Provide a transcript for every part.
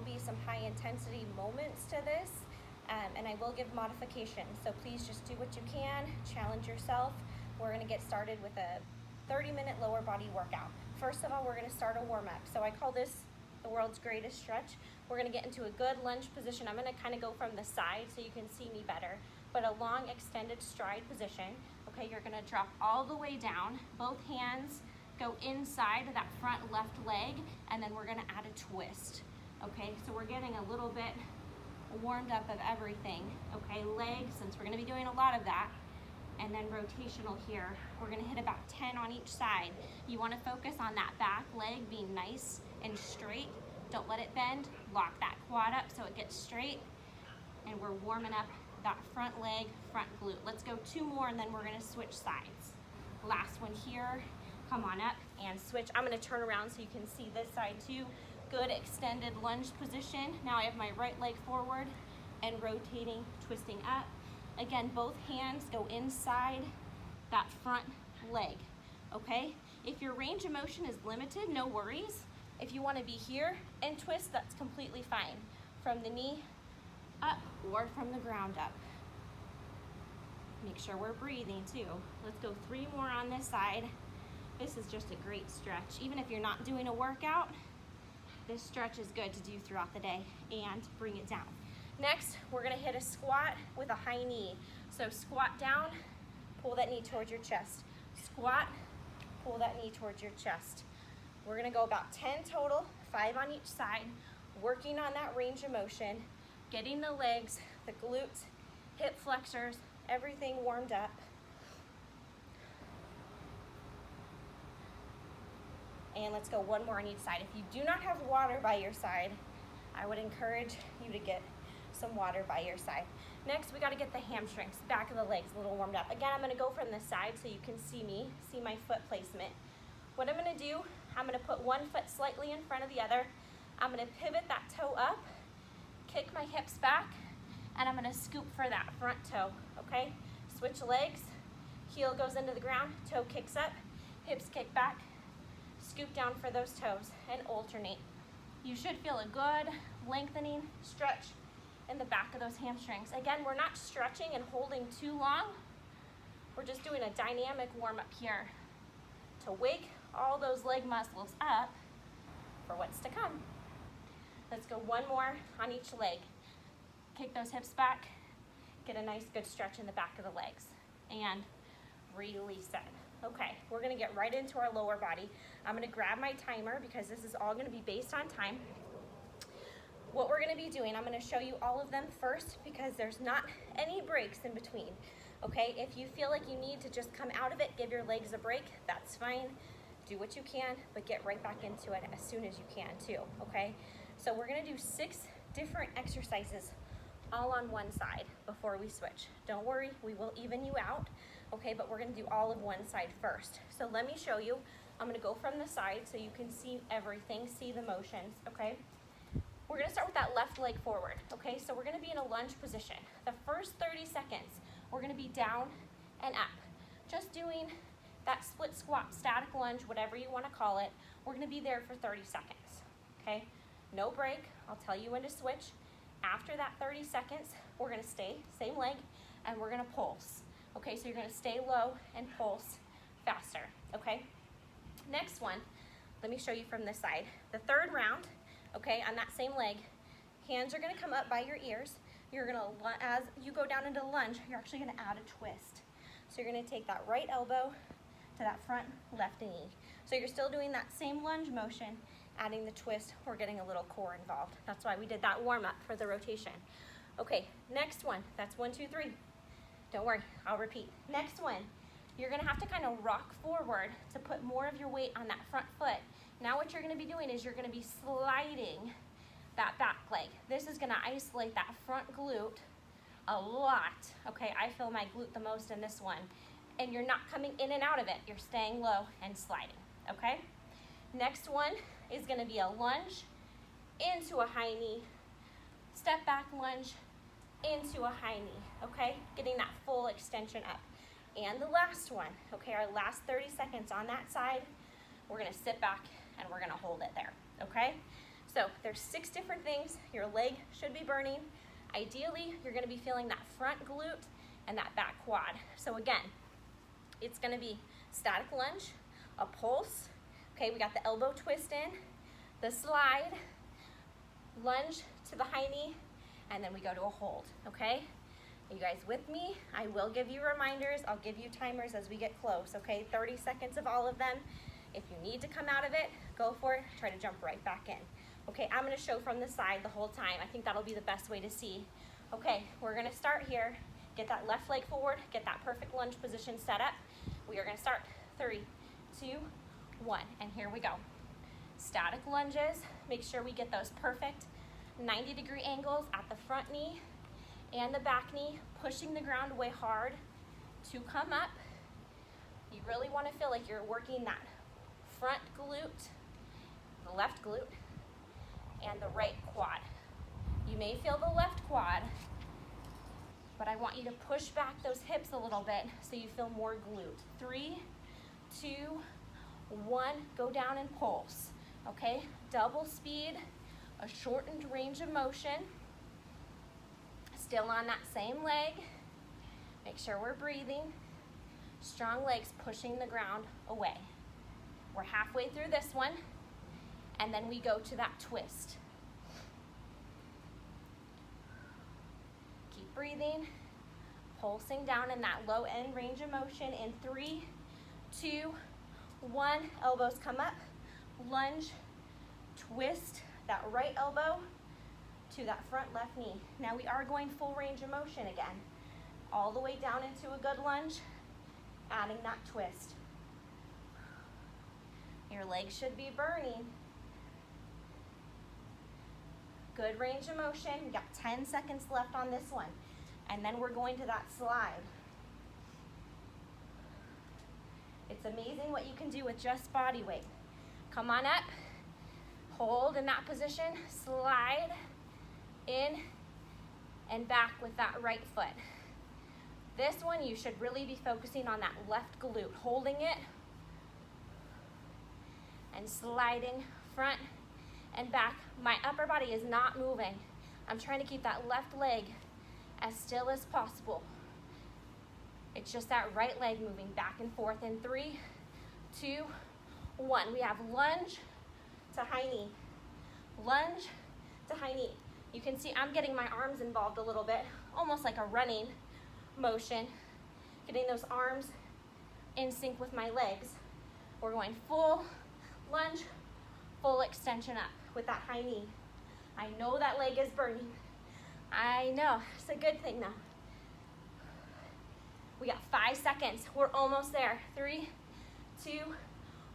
be some high intensity moments to this, and I will give modifications. So please just do what you can, challenge yourself. We're gonna get started with a 30-minute lower body workout. First of all, we're gonna start a warm up. So I call this the world's greatest stretch. We're gonna get into a good lunge position. I'm gonna kind of go from the side so you can see me better, but a long extended stride position. Okay, you're gonna drop all the way down, both hands go inside that front left leg, and then we're gonna add a twist. Okay, so we're getting a little bit warmed up of everything. Okay, legs, since we're gonna be doing a lot of that, and then rotational here. We're gonna hit about 10 on each side. You wanna focus on that back leg being nice and straight. Don't let it bend. Lock that quad up so it gets straight, and we're warming up that front leg, front glute. Let's go 2 more, and then we're gonna switch sides. Last one here. Come on up and switch. I'm gonna turn around so you can see this side too. Good extended lunge position. Now I have my right leg forward and rotating, twisting up. Again, both hands go inside that front leg, okay? If your range of motion is limited, no worries. If you wanna be here and twist, that's completely fine. From the knee up or from the ground up. Make sure we're breathing too. Let's go 3 more on this side. This is just a great stretch. Even if you're not doing a workout, this stretch is good to do throughout the day and bring it down. Next, we're gonna hit a squat with a high knee. So squat down, pull that knee towards your chest. Squat, pull that knee towards your chest. We're gonna go about 10 total, 5 on each side, working on that range of motion, getting the legs, the glutes, hip flexors, everything warmed up. And let's go 1 more on each side. If you do not have water by your side, I would encourage you to get some water by your side. Next, we gotta get the hamstrings, back of the legs, a little warmed up. Again, I'm gonna go from the side so you can see me, see my foot placement. What I'm gonna do, I'm gonna put 1 foot slightly in front of the other. I'm gonna pivot that toe up, kick my hips back, and I'm gonna scoop for that front toe, okay? Switch legs, heel goes into the ground, toe kicks up, hips kick back, scoop down for those toes, and alternate. You should feel a good lengthening stretch in the back of those hamstrings. Again, we're not stretching and holding too long. We're just doing a dynamic warm up here to wake all those leg muscles up for what's to come. Let's go 1 more on each leg. Kick those hips back, get a nice good stretch in the back of the legs, and release it. Okay, we're gonna get right into our lower body. I'm gonna grab my timer because this is all gonna be based on time. What we're gonna be doing, I'm gonna show you all of them first because there's not any breaks in between, okay? If you feel like you need to just come out of it, give your legs a break, that's fine. Do what you can, but get right back into it as soon as you can too, okay? So we're gonna do 6 different exercises all on one side before we switch. Don't worry, we will even you out, okay? But we're gonna do all of one side first. So let me show you. I'm gonna go from the side so you can see everything, see the motions, okay? We're gonna start with that left leg forward, okay? So we're gonna be in a lunge position. The first 30 seconds, we're gonna be down and up. Just doing that split squat, static lunge, whatever you wanna call it. We're gonna be there for 30 seconds, okay? No break, I'll tell you when to switch. After that 30 seconds, we're gonna stay, same leg, and we're gonna pulse. Okay, so you're gonna stay low and pulse faster, okay? Next one, let me show you from this side. The 3rd round, okay, on that same leg, hands are gonna come up by your ears. You're gonna, as you go down into lunge, you're actually gonna add a twist. So you're gonna take that right elbow to that front left knee. So you're still doing that same lunge motion, adding the twist. We're getting a little core involved. That's why we did that warm up for the rotation. Okay, next one, that's 1, 2, 3. Don't worry, I'll repeat. Next one, you're gonna have to kind of rock forward to put more of your weight on that front foot. Now what you're gonna be doing is you're gonna be sliding that back leg. This is gonna isolate that front glute a lot. Okay, I feel my glute the most in this one. And you're not coming in and out of it. You're staying low and sliding, okay? Next one is gonna be a lunge into a high knee, step back lunge into a high knee, okay? Getting that full extension up. And the last one, okay, our last 30 seconds on that side, we're gonna sit back and we're gonna hold it there, okay? So there's 6 different things your leg should be burning. Ideally, you're gonna be feeling that front glute and that back quad. So again, it's gonna be static lunge, a pulse. Okay, we got the elbow twist in, the slide, lunge to the high knee, and then we go to a hold, okay? Are you guys with me? I will give you reminders. I'll give you timers as we get close, okay? 30 seconds of all of them. If you need to come out of it, go for it. Try to jump right back in. Okay, I'm gonna show from the side the whole time. I think that'll be the best way to see. Okay, we're gonna start here. Get that left leg forward, get that perfect lunge position set up. We are gonna start 3, 2, 1, and here we go. Static lunges, make sure we get those perfect 90-degree angles at the front knee and the back knee, pushing the ground away hard to come up. You really wanna feel like you're working that front glute, the left glute, and the right quad. You may feel the left quad, but I want you to push back those hips a little bit so you feel more glute. 3, 2, 1, go down and pulse, okay? Double speed, a shortened range of motion. Still on that same leg. Make sure we're breathing. Strong legs pushing the ground away. We're halfway through this one, and then we go to that twist. Keep breathing, pulsing down in that low end range of motion in 3, 2, 1. Elbows come up, lunge, twist that right elbow to that front left knee. Now we are going full range of motion again. All the way down into a good lunge, adding that twist. Your legs should be burning. Good range of motion. We got 10 seconds left on this one. And then we're going to that slide. It's amazing what you can do with just body weight. Come on up, hold in that position, slide in and back with that right foot. This one you should really be focusing on that left glute, holding it and sliding front and back. My upper body is not moving. I'm trying to keep that left leg as still as possible. It's just that right leg moving back and forth in 3, 2, 1. We have lunge to high knee. Lunge to high knee. You can see I'm getting my arms involved a little bit, almost like a running motion, getting those arms in sync with my legs. We're going full lunge, full extension up with that high knee. I know that leg is burning. I know, it's a good thing though. We got 5 seconds. We're almost there. 3, 2,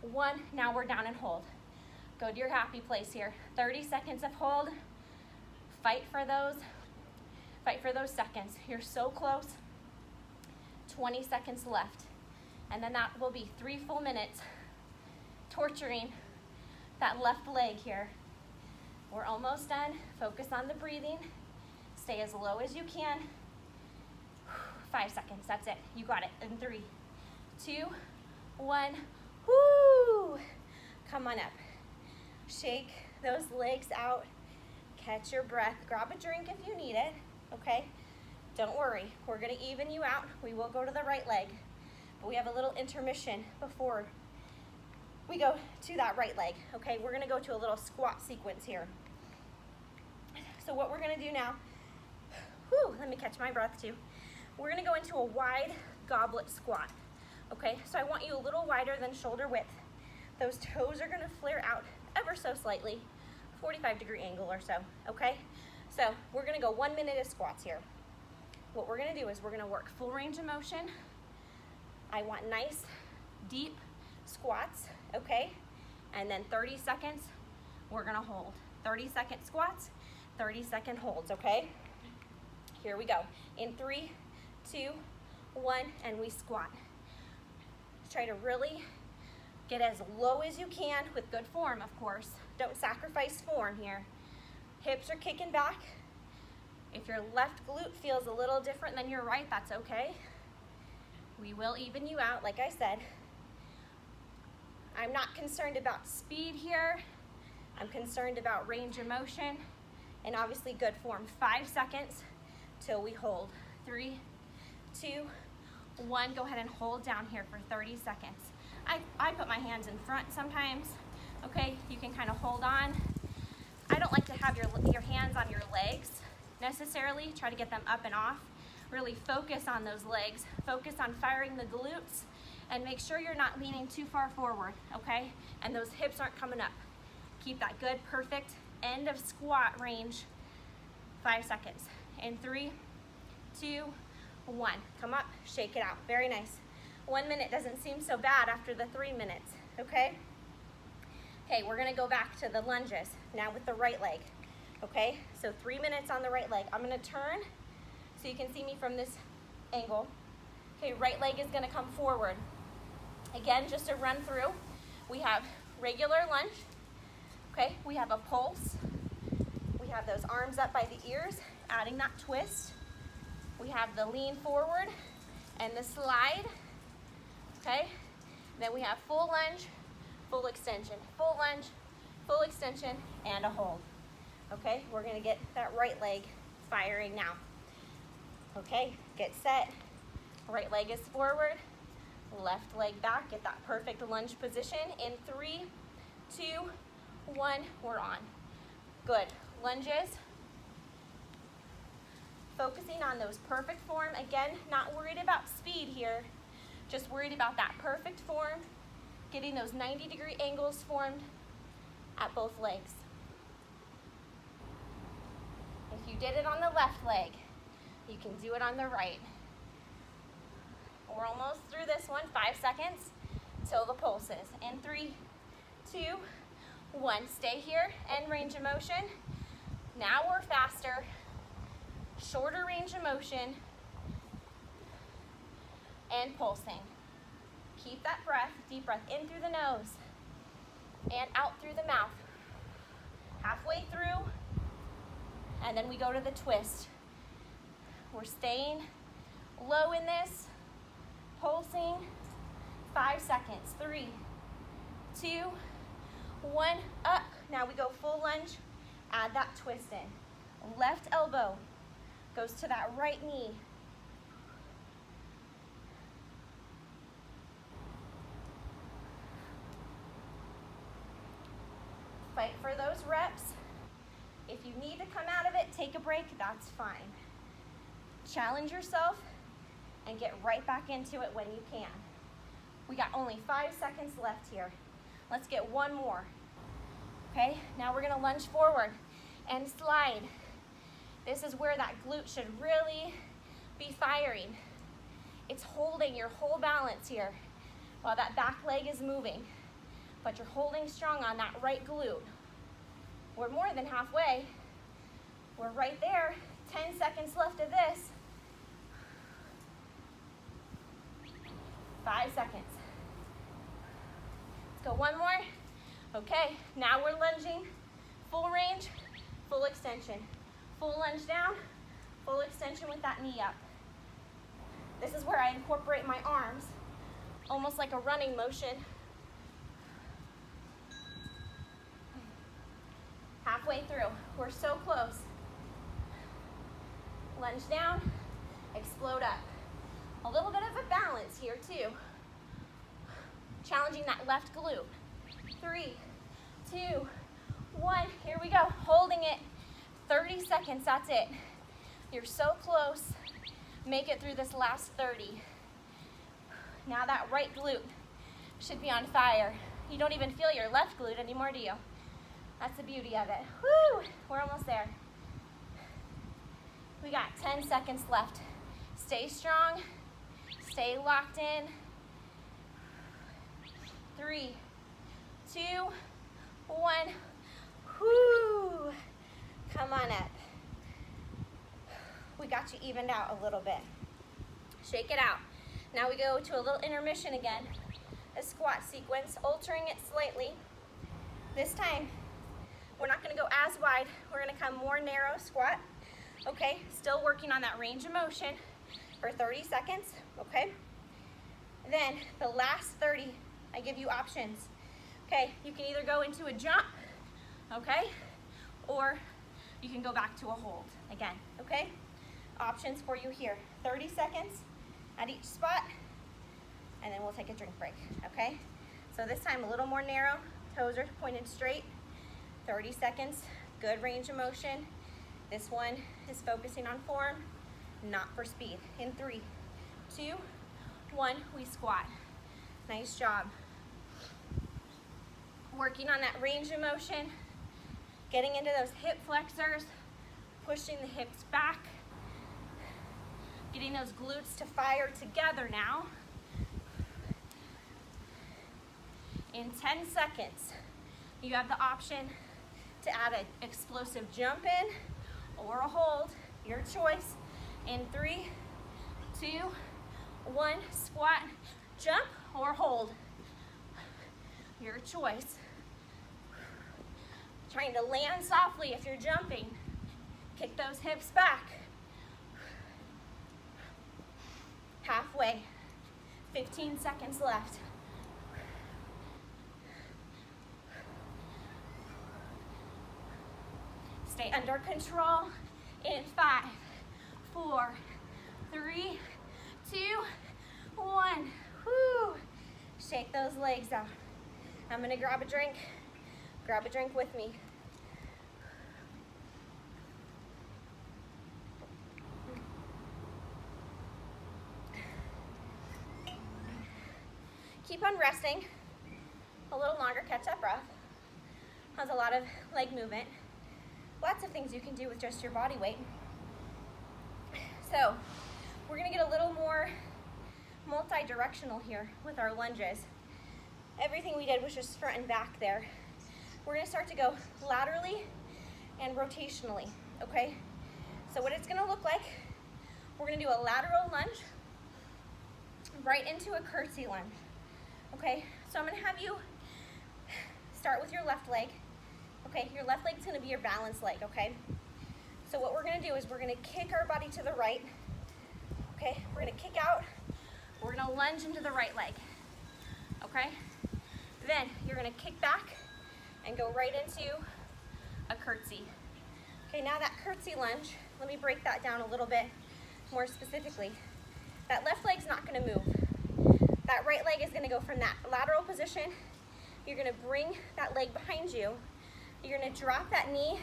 1. Now we're down and hold. Go to your happy place here. 30 seconds of hold. Fight for those seconds. You're so close. 20 seconds left. And then that will be 3 full minutes torturing that left leg here. We're almost done. Focus on the breathing. Stay as low as you can. 5 seconds, that's it. You got it. In 3, 2, 1. Woo! Come on up. Shake those legs out. Catch your breath. Grab a drink if you need it, okay? Don't worry, we're gonna even you out. We will go to the right leg, but we have a little intermission before we go to that right leg, okay? We're gonna go to a little squat sequence here. So what we're gonna do now, let me catch my breath too. We're gonna go into a wide goblet squat, okay? So I want you a little wider than shoulder width. Those toes are gonna flare out ever so slightly, 45-degree angle or so, okay? So we're gonna go 1 minute of squats here. What we're gonna do is we're gonna work full range of motion. I want nice, deep squats, okay? And then 30 seconds, we're gonna hold. 30-second squats, 30-second holds, okay? Here we go. In 3, 2, 1, and we squat. Try to really get as low as you can with good form, of course. Don't sacrifice form here. Hips are kicking back. If your left glute feels a little different than your right, that's okay. We will even you out, like I said. I'm not concerned about speed here. I'm concerned about range of motion and obviously good form. 5 seconds till we hold. 3, 2, 1. Go ahead and hold down here for 30 seconds. I put my hands in front sometimes. Okay, you can kind of hold on. I don't like to have your hands on your legs necessarily. Try to get them up and off. Really focus on those legs. Focus on firing the glutes and make sure you're not leaning too far forward, okay? And those hips aren't coming up. Keep that good, perfect end of squat range. 5 seconds. In 3, 2, 1. Come up, shake it out. Very nice. 1 minute doesn't seem so bad after the 3 minutes, okay? Okay, we're gonna go back to the lunges, now with the right leg, okay? So 3 minutes on the right leg. I'm gonna turn so you can see me from this angle. Okay, right leg is gonna come forward. Again, just to run through, we have regular lunge, okay? We have a pulse. We have those arms up by the ears, adding that twist. We have the lean forward and the slide. Okay, then we have full lunge, full extension, full lunge, full extension, and a hold. Okay, we're gonna get that right leg firing now. Okay, get set. Right leg is forward, left leg back. Get that perfect lunge position. In 3, 2, 1, we're on. Good, lunges. Focusing on those perfect form. Again, not worried about speed here. Just worried about that perfect form, getting those 90-degree angles formed at both legs. If you did it on the left leg, you can do it on the right. We're almost through this one. 5 seconds till the pulses. In 3, 2, 1. Stay here, end range of motion. Now we're faster, shorter range of motion, and pulsing. Keep that breath, deep breath in through the nose and out through the mouth. Halfway through, and then we go to the twist. We're staying low in this, pulsing. 5 seconds. 3, 2, 1, up. Now we go full lunge, add that twist in. Left elbow goes to that right knee. Fight for those reps. If you need to come out of it, take a break, that's fine. Challenge yourself and get right back into it when you can. We got only 5 seconds left here. Let's get one more. Okay, now we're gonna lunge forward and slide. This is where that glute should really be firing. It's holding your whole balance here while that back leg is moving. But you're holding strong on that right glute. We're more than halfway. We're right there. 10 seconds left of this. 5 seconds. Let's go one more. Okay, now we're lunging. Full range, full extension. Full lunge down, full extension with that knee up. This is where I incorporate my arms, almost like a running motion. Halfway through, we're so close. Lunge down, explode up. A little bit of a balance here too. Challenging that left glute. 3, 2, 1, here we go. Holding it, 30 seconds, that's it. You're so close. Make it through this last 30. Now that right glute should be on fire. You don't even feel your left glute anymore, do you? That's the beauty of it. Woo! We're almost there. We got 10 seconds left. Stay strong. Stay locked in. 3, 2, 1. Whoo! Come on up. We got you evened out a little bit. Shake it out. Now we go to a little intermission again. A squat sequence, altering it slightly. This time, we're not gonna go as wide. We're gonna come more narrow squat. Okay, still working on that range of motion for 30 seconds, okay? Then the last 30, I give you options. Okay, you can either go into a jump, okay? Or you can go back to a hold again, okay? Options for you here. 30 seconds at each spot, and then we'll take a drink break, okay? So this time a little more narrow, toes are pointed straight. 30 seconds, good range of motion. This one is focusing on form, not for speed. In 3, 2, 1, we squat. Nice job. Working on that range of motion, getting into those hip flexors, pushing the hips back, getting those glutes to fire together now. In 10 seconds, you have the option to add an explosive jump in or a hold, your choice. In 3, 2, 1, squat, jump or hold, your choice. Trying to land softly if you're jumping. Kick those hips back. Halfway, 15 seconds left. Stay under control in 5, 4, 3, 2, 1. Whew. Shake those legs out. I'm gonna grab a drink. Grab a drink with me. Keep on resting a little longer, catch that breath. Has a lot of leg movement. Lots of things you can do with just your body weight. So we're gonna get a little more multi-directional here with our lunges. Everything we did was just front and back there. We're gonna start to go laterally and rotationally, okay? So what it's gonna look like, we're gonna do a lateral lunge right into a curtsy lunge, okay? So I'm gonna have you start with your left leg, okay? Your left leg's gonna be your balance leg, okay? So what we're gonna do is we're gonna kick our body to the right, okay? We're gonna kick out, we're gonna lunge into the right leg, okay? Then you're gonna kick back and go right into a curtsy. Okay, now that curtsy lunge, let me break that down a little bit more specifically. That left leg's not gonna move. That right leg is gonna go from that lateral position. You're gonna bring that leg behind you. You're gonna drop that knee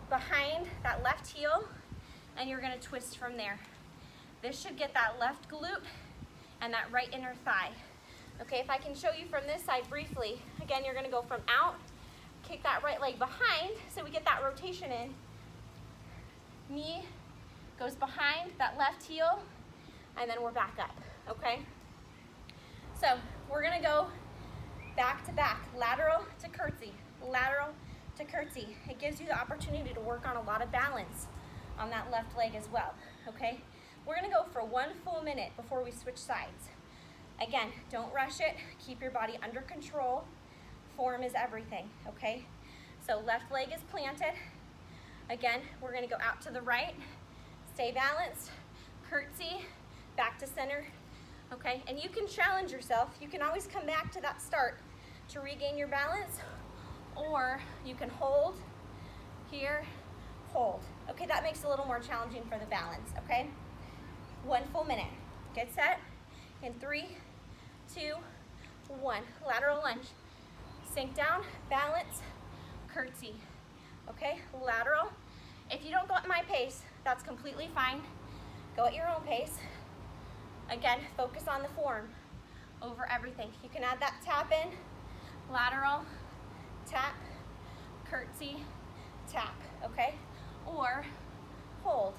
behind that left heel, and you're gonna twist from there. This should get that left glute and that right inner thigh. Okay, if I can show you from this side briefly, again, you're gonna go from out, kick that right leg behind, so we get that rotation in. Knee goes behind that left heel, and then we're back up, okay? So we're gonna go back to back, lateral to curtsy, lateral to curtsy. It gives you the opportunity to work on a lot of balance on that left leg as well, okay? We're gonna go for 1 full minute before we switch sides. Again, don't rush it. Keep your body under control. Form is everything, okay? So left leg is planted. Again, we're gonna go out to the right. Stay balanced, curtsy, back to center, okay? And you can challenge yourself. You can always come back to that start to regain your balance, or you can hold here, hold. Okay, that makes it a little more challenging for the balance, okay? 1 full minute. Get set in 3, 2, 1. Lateral lunge. Sink down, balance, curtsy. Okay, lateral. If you don't go at my pace, that's completely fine. Go at your own pace. Again, focus on the form over everything. You can add that tap in, lateral, tap, curtsy, tap, okay? Or hold,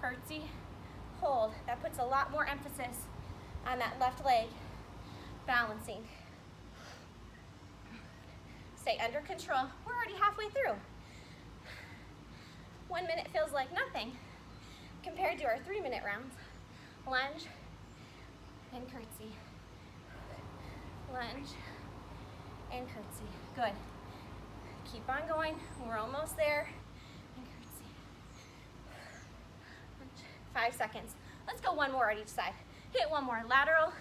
curtsy, hold. That puts a lot more emphasis on that left leg balancing. Stay under control. We're already halfway through. 1 minute feels like nothing compared to our 3-minute rounds. Lunge and curtsy. Lunge and curtsy. Good. Keep on going. We're almost there. And curtsy. Lunge. 5 seconds. Let's go 1 more at each side. Hit 1 more. Lateral.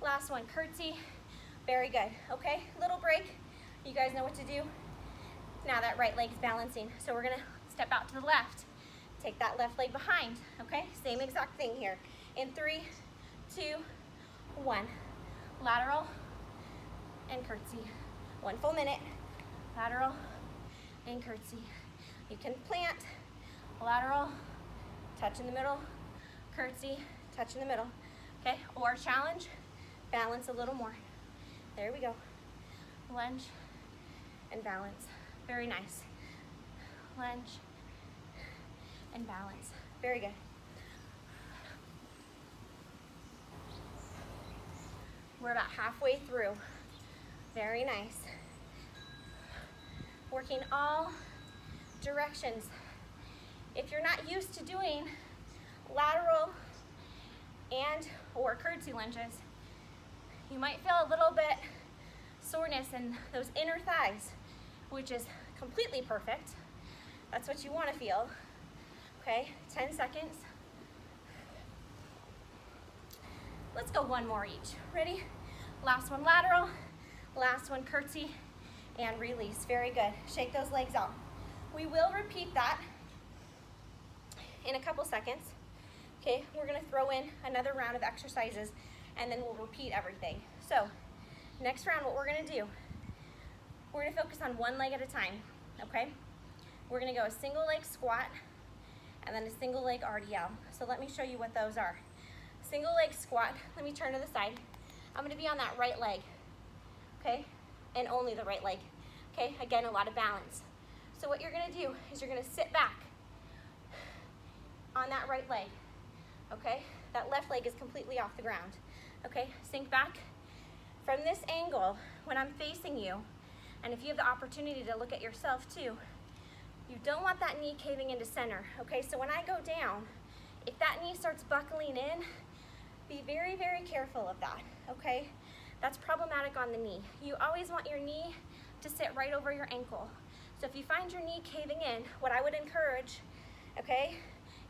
Last one. Curtsy. Very good. Okay. Little break. You guys know what to do? Now that right leg's balancing. So we're gonna step out to the left. Take that left leg behind, okay? Same exact thing here. In 3, 2, 1. Lateral and curtsy. 1 full minute. Lateral and curtsy. You can plant, lateral, touch in the middle, curtsy, touch in the middle, okay? Or challenge, balance a little more. There we go. Lunge and balance. Very nice. Lunge and balance. Very good. We're about halfway through. Very nice. Working all directions. If you're not used to doing lateral and or curtsy lunges, you might feel a little bit soreness in those inner thighs, which is completely perfect. That's what you want to feel. Okay, 10 seconds. Let's go one more each. Ready? Last one lateral, last one curtsy, and release. Very good. Shake those legs out. We will repeat that in a couple seconds. Okay, we're gonna throw in another round of exercises and then we'll repeat everything. So, next round, what we're gonna do, we're gonna focus on one leg at a time, okay? We're gonna go a single leg squat and then a single leg RDL. So let me show you what those are. Single leg squat, let me turn to the side. I'm gonna be on that right leg, okay? And only the right leg, okay? Again, a lot of balance. So what you're gonna do is you're gonna sit back on that right leg, okay? That left leg is completely off the ground, okay? Sink back. From this angle, when I'm facing you, and if you have the opportunity to look at yourself too, you don't want that knee caving into center, okay? So when I go down, if that knee starts buckling in, be very, very careful of that, okay? That's problematic on the knee. You always want your knee to sit right over your ankle. So if you find your knee caving in, what I would encourage, okay,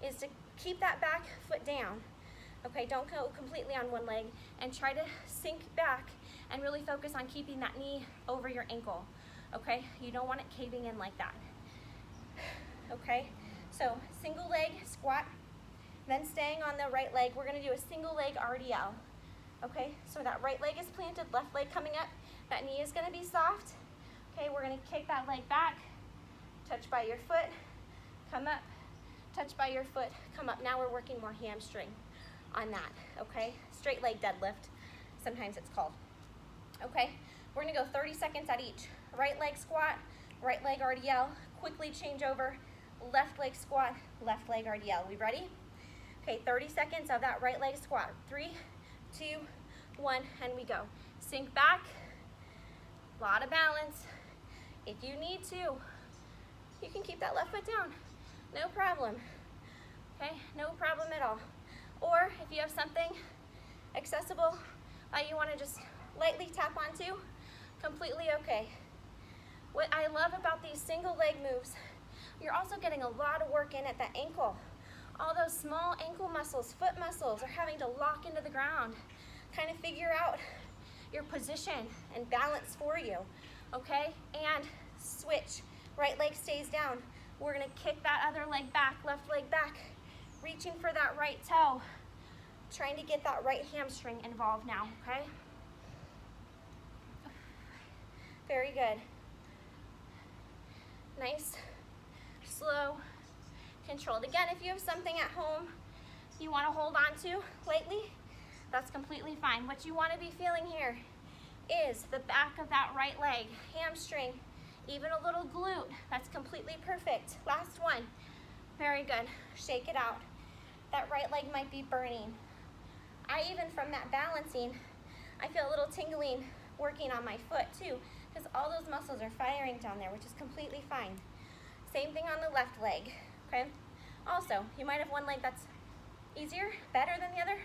is to keep that back foot down, okay? Don't go completely on one leg and try to sink back and really focus on keeping that knee over your ankle, okay? You don't want it caving in like that, okay? So single leg squat, then staying on the right leg, we're gonna do a single leg RDL, okay? So that right leg is planted, left leg coming up, that knee is gonna be soft, okay? We're gonna kick that leg back, touch by your foot, come up, touch by your foot, come up. Now we're working more hamstring on that, okay? Straight leg deadlift, sometimes it's called. Okay, we're gonna go 30 seconds at each. Right leg squat, right leg RDL, quickly change over, left leg squat, left leg RDL. We ready? Okay, 30 seconds of that right leg squat. 3, 2, 1, and we go. Sink back, a lot of balance. If you need to, you can keep that left foot down, no problem, okay? No problem at all. Or if you have something accessible that you wanna just lightly tap onto, completely okay. What I love about these single leg moves, you're also getting a lot of work in at the ankle. All those small ankle muscles, foot muscles are having to lock into the ground, kind of figure out your position and balance for you, okay? And switch, right leg stays down. We're gonna kick that other leg back, left leg back, reaching for that right toe, trying to get that right hamstring involved now, okay? Very good. Nice, slow, controlled. Again, if you have something at home you want to hold on to lightly, that's completely fine. What you want to be feeling here is the back of that right leg, hamstring, even a little glute. That's completely perfect. Last one. Very good. Shake it out. That right leg might be burning. I even, from that balancing, I feel a little tingling working on my foot too, because all those muscles are firing down there, which is completely fine. Same thing on the left leg, okay? Also, you might have one leg that's easier, better than the other.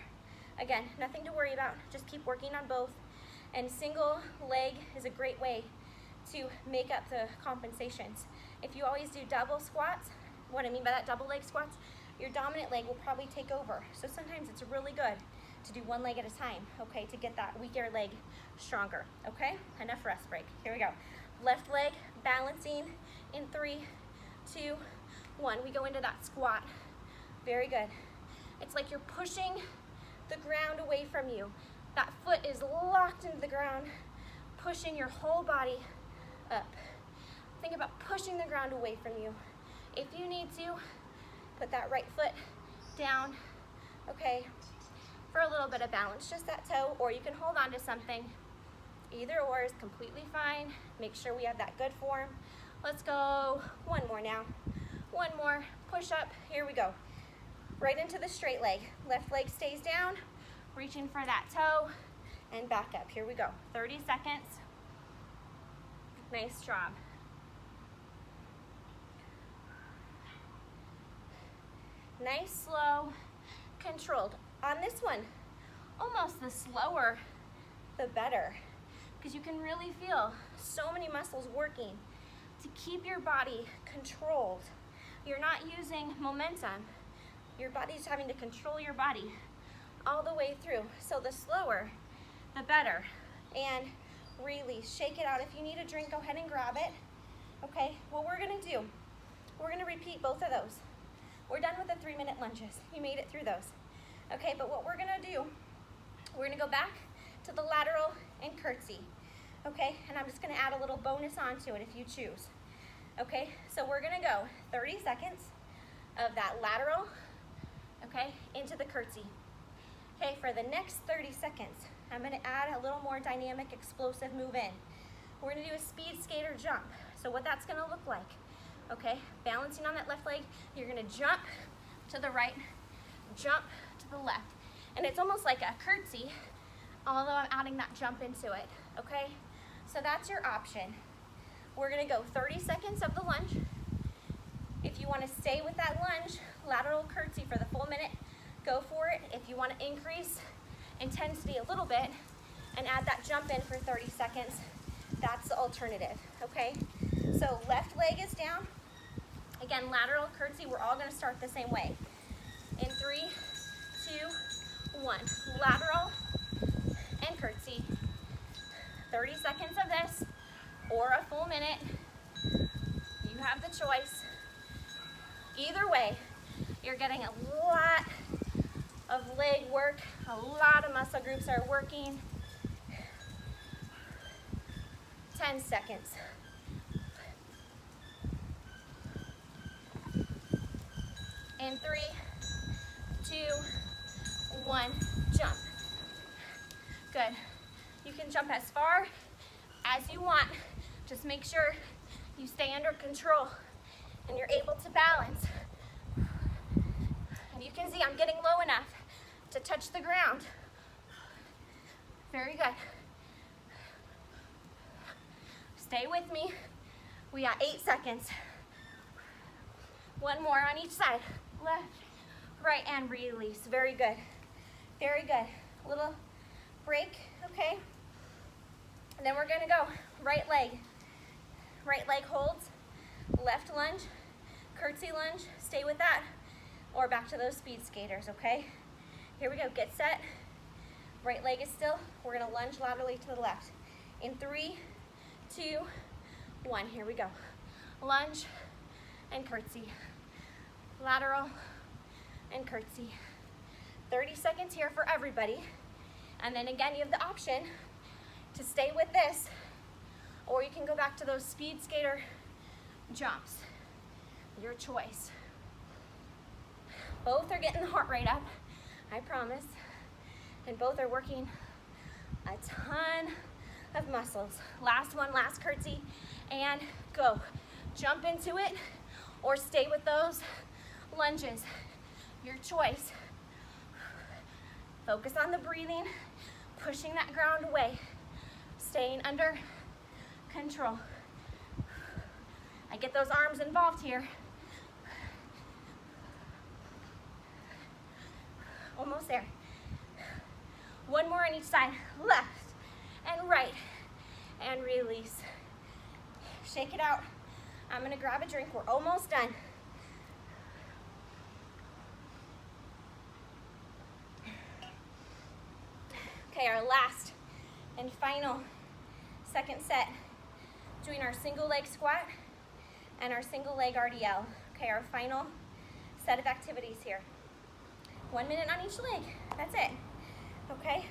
Again, nothing to worry about. Just keep working on both. And single leg is a great way to make up the compensations. If you always do double squats, what I mean by that double leg squats, your dominant leg will probably take over. So sometimes it's really good to do one leg at a time, okay, to get that weaker leg stronger, okay? Enough rest break. Here we go. Left leg balancing in 3, 2, 1. We go into that squat. Very good. It's like you're pushing the ground away from you. That foot is locked into the ground, pushing your whole body up. Think about pushing the ground away from you. If you need to, put that right foot down, okay, for a little bit of balance, just that toe, or you can hold on to something. Either or is completely fine. Make sure we have that good form. Let's go one more now. One more, push up, here we go. Right into the straight leg. Left leg stays down, reaching for that toe, and back up. Here we go, 30 seconds. Nice job. Nice, slow, controlled. On this one, almost the slower, the better, because you can really feel so many muscles working to keep your body controlled. You're not using momentum. Your body's having to control your body all the way through. So the slower, the better. And release, shake it out. If you need a drink, go ahead and grab it. Okay, what we're gonna do, we're gonna repeat both of those. We're done with the 3-minute lunges. You made it through those. Okay, but what we're gonna do, we're gonna go back to the lateral and curtsy. Okay, and I'm just gonna add a little bonus onto it if you choose. Okay, so we're gonna go 30 seconds of that lateral, okay, into the curtsy. Okay, for the next 30 seconds, I'm gonna add a little more dynamic, explosive move in. We're gonna do a speed skater jump. So what that's gonna look like, okay, balancing on that left leg, you're gonna jump to the right, jump to the left. And it's almost like a curtsy, although I'm adding that jump into it, okay? So that's your option. We're gonna go 30 seconds of the lunge. If you wanna stay with that lunge, lateral curtsy for the full minute, go for it. If you wanna increase intensity a little bit and add that jump in for 30 seconds, that's the alternative, okay? So left leg is down. Again, lateral curtsy, we're all gonna start the same way. In 3, 2, 1. Lateral and curtsy. 30 seconds of this or a full minute. You have the choice. Either way, you're getting a lot of leg work. A lot of muscle groups are working. 10 seconds. In 3, 2, 1, jump. Good. You can jump as far as you want. Just make sure you stay under control and you're able to balance. And you can see I'm getting low enough to touch the ground. Very good. Stay with me. We got 8 seconds. One more on each side. Left, right, and release. Very good. Very good. Little break, okay? And then we're gonna go right leg. Right leg holds, left lunge, curtsy lunge, stay with that, or back to those speed skaters, okay? Here we go, get set. Right leg is still. We're gonna lunge laterally to the left. In 3, 2, 1, here we go. Lunge and curtsy. Lateral and curtsy. 30 seconds here for everybody. And then again, you have the option to stay with this, or you can go back to those speed skater jumps. Your choice. Both are getting the heart rate up, I promise. And both are working a ton of muscles. Last one, last curtsy, and go. Jump into it, or stay with those lunges. Your choice. Focus on the breathing, pushing that ground away, staying under control. I get those arms involved here. Almost there. One more on each side, left and right, and release. Shake it out. I'm gonna grab a drink, we're almost done. Okay, our last and final second set. doing our single leg squat and our single leg RDL. Okay, our final set of activities here. 1 minute on each leg, that's it. Okay,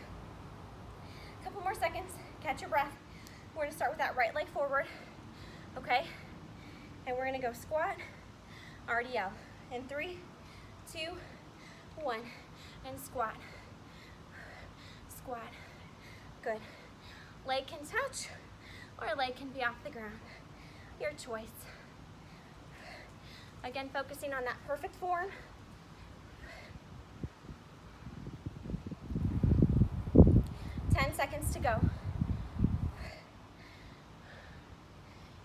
a couple more seconds, catch your breath. We're gonna start with that right leg forward, okay? And we're gonna go squat, RDL. In 3, 2, 1, and squat, squat, good. Leg can touch, or leg can be off the ground, your choice. Again, focusing on that perfect form. 10 seconds to go.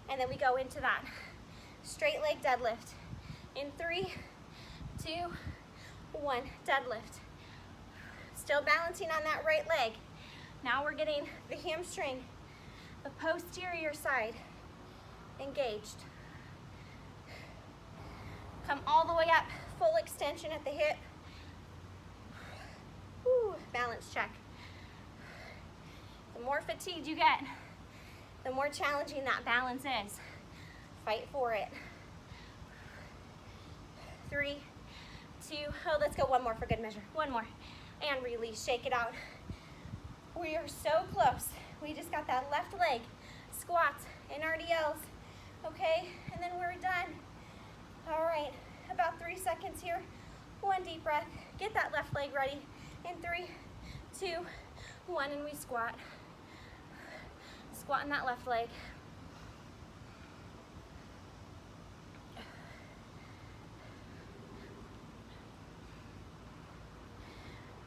And then we go into that straight leg deadlift. In 3, 2, 1, deadlift. Still balancing on that right leg. Now we're getting the hamstring, the posterior side engaged. Come all the way up, full extension at the hip. Woo, balance check. The more fatigued you get, the more challenging that balance is. Fight for it. 3, 2, oh, let's go one more for good measure. One more. And release, shake it out. We are so close. We just got that left leg, squats and RDLs, okay? And then we're done. All right, about 3 seconds here. One deep breath, get that left leg ready. In 3, 2, 1, and we squat. Squat in that left leg.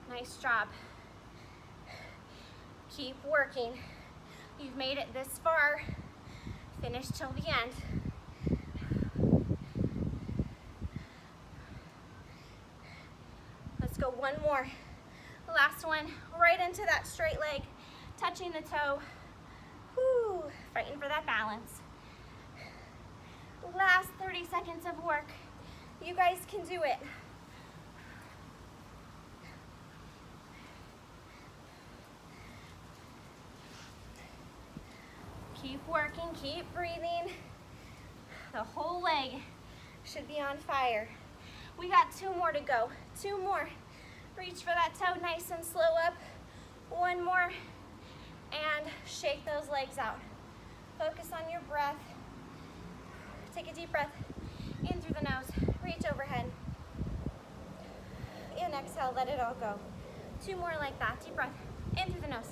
Nice job. Keep working. You've made it this far. Finish till the end. Let's go one more. Last one, right into that straight leg, touching the toe. Whew, fighting for that balance. Last 30 seconds of work. You guys can do it. Keep working, keep breathing. The whole leg should be on fire. We got 2 more to go, 2 more. Reach for that toe, nice and slow up. 1 more, and shake those legs out. Focus on your breath. Take a deep breath in through the nose, reach overhead. And exhale, let it all go. 2 more like that, deep breath in through the nose.